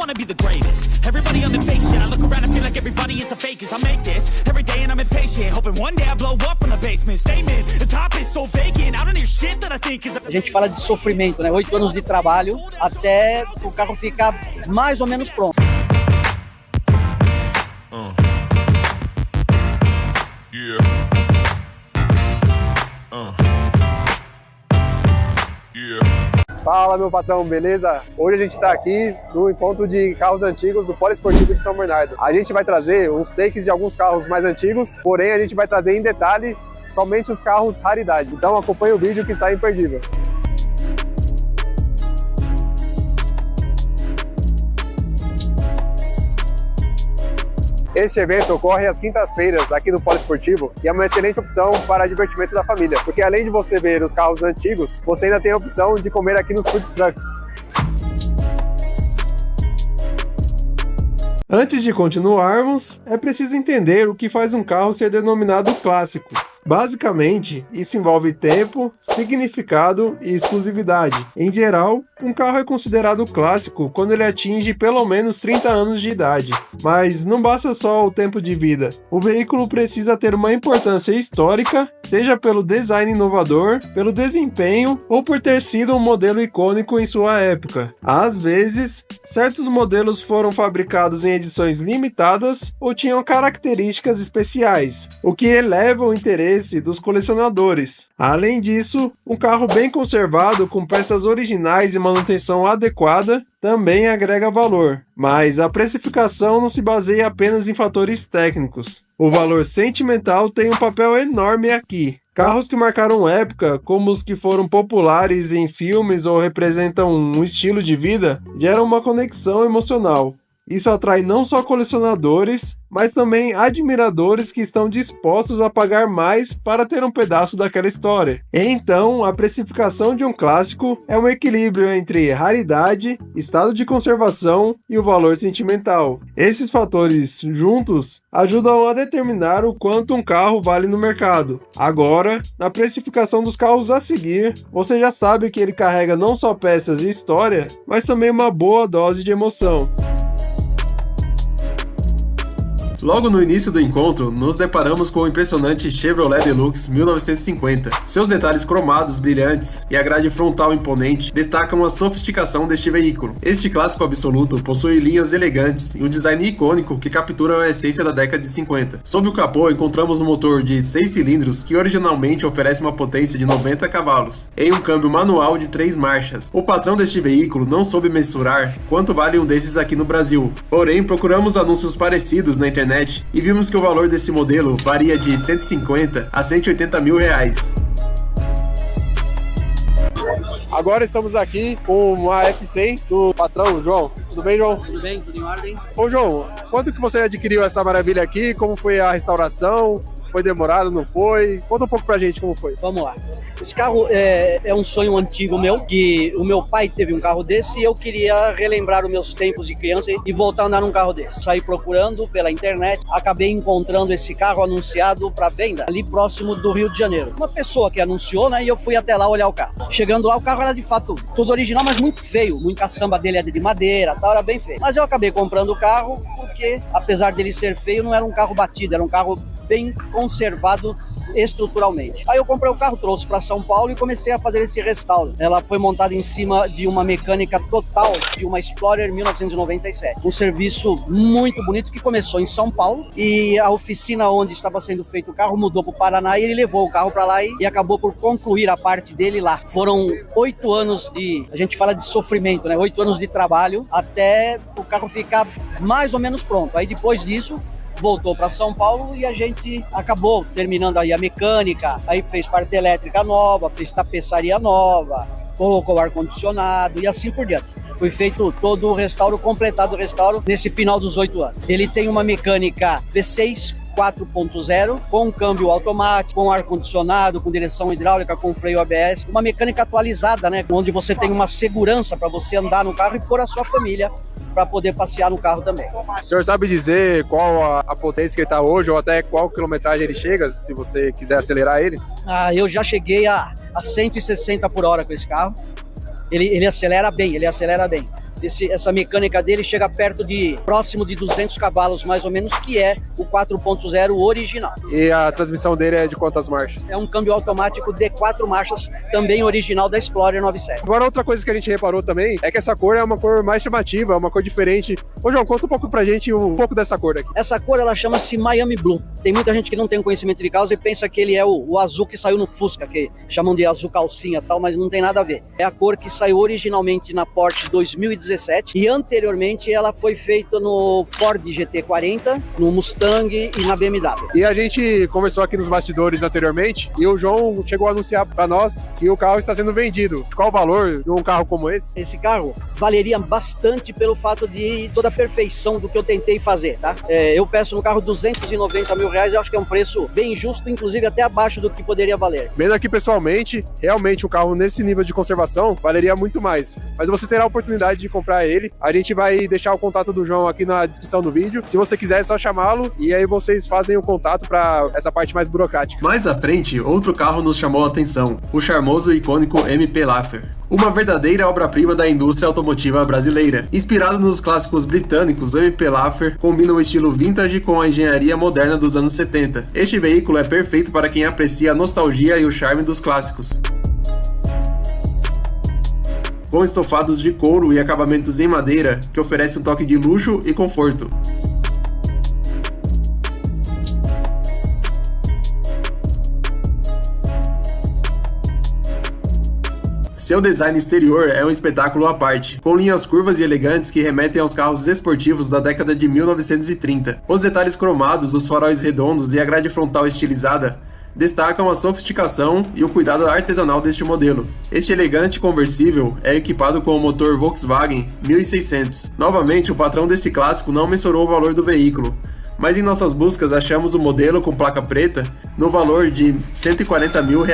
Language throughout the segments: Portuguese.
wanna be the greatest. Everybody on the fake shit. I look around and feel like everybody is the fakest. I make this every day and I'm impatient, hoping one day I blow up from the basement. Statement, the top is so vacant. I don't hear shit that I think is. A gente fala de sofrimento, né? 8 anos de trabalho até o carro ficar mais ou menos pronto. Fala, meu patrão, beleza? Hoje a gente está aqui no encontro de carros antigos do Poliesportivo de São Bernardo. A gente vai trazer uns takes de alguns carros mais antigos, porém a gente vai trazer em detalhe somente os carros raridade. Então acompanhe o vídeo que está imperdível. Este evento ocorre às quintas-feiras aqui no Poliesportivo e é uma excelente opção para divertimento da família, porque além de você ver os carros antigos, você ainda tem a opção de comer aqui nos food trucks. Antes de continuarmos, é preciso entender o que faz um carro ser denominado clássico. Basicamente, isso envolve tempo, significado e exclusividade. Em geral, um carro é considerado clássico quando ele atinge pelo menos 30 anos de idade. Mas não basta só o tempo de vida. O veículo precisa ter uma importância histórica, seja pelo design inovador, pelo desempenho ou por ter sido um modelo icônico em sua época. Às vezes, certos modelos foram fabricados em edições limitadas ou tinham características especiais, o que eleva o interesse dos colecionadores. Além disso, um carro bem conservado com peças originais e manutenção adequada também agrega valor, mas a precificação não se baseia apenas em fatores técnicos. O valor sentimental tem um papel enorme aqui. Carros que marcaram época, como os que foram populares em filmes ou representam um estilo de vida, geram uma conexão emocional. Isso atrai não só colecionadores, mas também admiradores que estão dispostos a pagar mais para ter um pedaço daquela história. Então, a precificação de um clássico é um equilíbrio entre raridade, estado de conservação e o valor sentimental. Esses fatores juntos ajudam a determinar o quanto um carro vale no mercado. Agora, na precificação dos carros a seguir, você já sabe que ele carrega não só peças e história, mas também uma boa dose de emoção. Logo no início do encontro, nos deparamos com o impressionante Chevrolet Deluxe 1950. Seus detalhes cromados brilhantes e a grade frontal imponente destacam a sofisticação deste veículo. Este clássico absoluto possui linhas elegantes e um design icônico que capturam a essência da década de 50. Sob o capô encontramos um motor de 6 cilindros que originalmente oferece uma potência de 90 cavalos, em um câmbio manual de 3 marchas. O patrão deste veículo não soube mensurar quanto vale um desses aqui no Brasil, porém procuramos anúncios parecidos na internet e vimos que o valor desse modelo varia de 150 a 180 mil reais. Agora estamos aqui com uma F100 do patrão João. Tudo bem, João? Tudo bem, tudo em ordem. Ô, João, quando que você adquiriu essa maravilha aqui? Como foi a restauração? Foi demorado, não foi? Conta um pouco pra gente como foi. Vamos lá. Esse carro é um sonho antigo meu, que o meu pai teve um carro desse e eu queria relembrar os meus tempos de criança e voltar a andar num carro desse. Saí procurando pela internet, acabei encontrando esse carro anunciado para venda ali próximo do Rio de Janeiro. Uma pessoa que anunciou, né, e eu fui até lá olhar o carro. Chegando lá, o carro era de fato tudo original, mas muito feio. A caçamba dele é de madeira, tal, era bem feio. Mas eu acabei comprando o carro porque, apesar dele ser feio, não era um carro batido, era um carro bem conservado estruturalmente. Aí eu comprei o carro, trouxe para São Paulo e comecei a fazer esse restauro. Ela foi montada em cima de uma mecânica total de uma Explorer 1997. Um serviço muito bonito que começou em São Paulo e a oficina onde estava sendo feito o carro mudou para o Paraná e ele levou o carro para lá e acabou por concluir a parte dele lá. Foram 8 anos a gente fala de sofrimento, né? 8 anos de trabalho até o carro ficar mais ou menos pronto. Aí depois disso voltou para São Paulo e a gente acabou terminando aí a mecânica, aí fez parte elétrica nova, fez tapeçaria nova, colocou ar-condicionado e assim por diante. Foi feito todo o restauro, completado o restauro nesse final dos 8 anos. Ele tem uma mecânica V6 4.0, com câmbio automático, com ar-condicionado, com direção hidráulica, com freio ABS, uma mecânica atualizada, né? Onde você tem uma segurança para você andar no carro e pôr a sua família para poder passear no carro também. O senhor sabe dizer qual a potência que ele está hoje ou até qual quilometragem ele chega, se você quiser acelerar ele? Eu já cheguei a 160 por hora com esse carro. Ele acelera bem, essa mecânica dele chega perto de próximo de 200 cavalos mais ou menos, que é o 4.0 original. E a transmissão dele é de quantas marchas? É um câmbio automático de 4 marchas, também original da Explorer 97. Agora, outra coisa que a gente reparou também é que essa cor é uma cor mais chamativa, é uma cor diferente. Ô João, conta um pouco pra gente um pouco dessa cor aqui. Essa cor, ela chama-se Miami Blue. Tem muita gente que não tem conhecimento de causa e pensa que ele é o azul que saiu no Fusca, que chamam de azul calcinha e tal, mas não tem nada a ver. É a cor que saiu originalmente na Porsche 2017 e anteriormente ela foi feita no Ford GT40, no Mustang e na BMW. E a gente conversou aqui nos bastidores anteriormente e o João chegou a anunciar pra nós que o carro está sendo vendido. Qual o valor de um carro como esse? Esse carro valeria bastante pelo fato de toda a perfeição do que eu tentei fazer, tá? Eu peço no carro 290 mil reais, eu acho que é um preço bem justo, inclusive até abaixo do que poderia valer. Vendo aqui pessoalmente, realmente um carro nesse nível de conservação valeria muito mais. Mas você terá a oportunidade de comprar ele. A gente vai deixar o contato do João aqui na descrição do vídeo. Se você quiser, é só chamá-lo e aí vocês fazem o contato para essa parte mais burocrática. Mais à frente, outro carro nos chamou a atenção, o charmoso e icônico MP Laffer. Uma verdadeira obra-prima da indústria automotiva brasileira. Inspirado nos clássicos britânicos, o MP Laffer combina o estilo vintage com a engenharia moderna dos anos 70. Este veículo é perfeito para quem aprecia a nostalgia e o charme dos clássicos. Com estofados de couro e acabamentos em madeira, que oferece um toque de luxo e conforto. Seu design exterior é um espetáculo à parte, com linhas curvas e elegantes que remetem aos carros esportivos da década de 1930. Os detalhes cromados, os faróis redondos e a grade frontal estilizada destacam a sofisticação e o cuidado artesanal deste modelo. Este elegante conversível é equipado com o motor Volkswagen 1600. Novamente, o patrão desse clássico não mensurou o valor do veículo, mas em nossas buscas achamos o modelo com placa preta no valor de R$ 140 mil.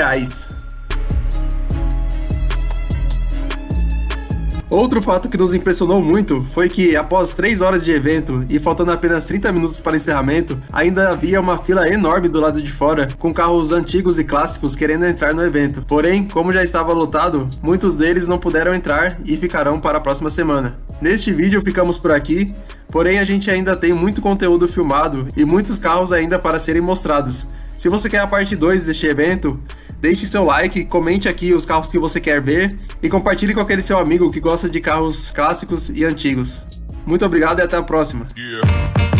Outro fato que nos impressionou muito foi que, após 3 horas de evento e faltando apenas 30 minutos para o encerramento, ainda havia uma fila enorme do lado de fora, com carros antigos e clássicos querendo entrar no evento. Porém, como já estava lotado, muitos deles não puderam entrar e ficarão para a próxima semana. Neste vídeo ficamos por aqui, porém a gente ainda tem muito conteúdo filmado e muitos carros ainda para serem mostrados. Se você quer a parte 2 deste evento, deixe seu like, comente aqui os carros que você quer ver e compartilhe com aquele seu amigo que gosta de carros clássicos e antigos. Muito obrigado e até a próxima. Yeah.